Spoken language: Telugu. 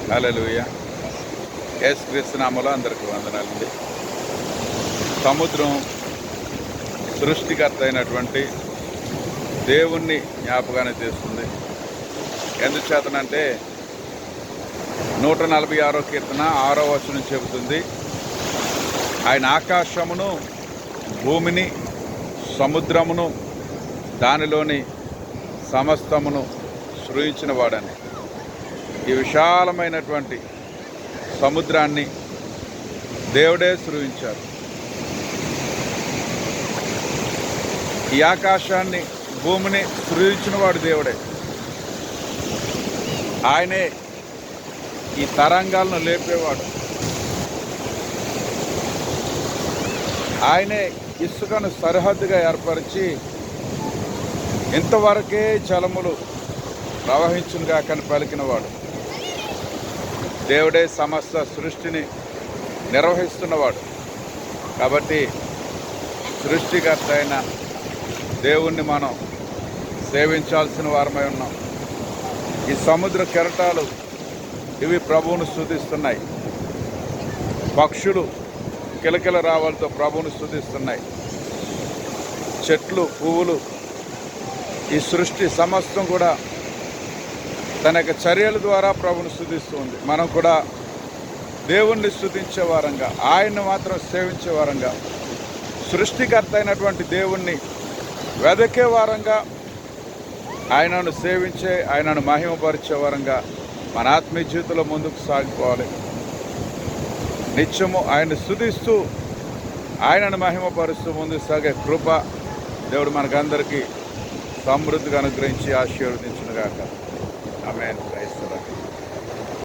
హల్లెలూయా. యేసుక్రీస్తు నామములో అందరికీ వందనాలండి. సముద్రం సృష్టికర్త అయినటువంటి దేవుణ్ణి జ్ఞాపకాన్ని చేస్తుంది. ఎందుచేతనంటే 146వ కీర్తన 6వ వచనం చెబుతుంది, ఆయన ఆకాశమును, భూమిని, సముద్రమును, దానిలోని సమస్తమును సృజించిన వాడని. ఈ విశాలమైనటువంటి సముద్రాన్ని దేవుడే సృజించారు. ఈ ఆకాశాన్ని, భూమిని సృజించిన వాడు దేవుడే. ఆయనే ఈ తరంగాలను లేపేవాడు. ఆయనే ఇసుకను సరిహద్దుగా ఏర్పరిచి ఇంతవరకే జలములు ప్రవహించునుగా కని పలికినవాడు. దేవుడే సమస్త సృష్టిని నిర్వహిస్తున్నవాడు. కాబట్టి సృష్టికర్త అయిన దేవుణ్ణి మనం సేవించాల్సిన వారమై ఉన్నాం. ఈ సముద్ర కెరటాలు ఇవి ప్రభువును స్తుతిస్తున్నాయి. పక్షులు కిలకిల రావాలతో ప్రభువును స్తుతిస్తున్నాయి. చెట్లు, పువ్వులు, ఈ సృష్టి సమస్తం కూడా తన యొక్క చర్యల ద్వారా ప్రభువును స్తుతిస్తూ ఉంది. మనం కూడా దేవుణ్ణి స్తుతించే వారంగా, ఆయన్ని మాత్రం సేవించే వారంగా, సృష్టికర్త అయినటువంటి దేవుణ్ణి వెదకే వారంగా, ఆయనను సేవించే, ఆయనను మహిమపరిచే వారంగా మన ఆత్మీయ జీవితంలో ముందుకు సాగిపోవాలి. నిత్యము ఆయన్ని స్తుతిస్తూ ఆయనను మహిమపరుస్తూ ముందుకు సాగే కృప దేవుడు మనకందరికీ సమృద్ధిగా అనుగ్రహించి ఆశీర్వదించునుగాక. ఆమేన్.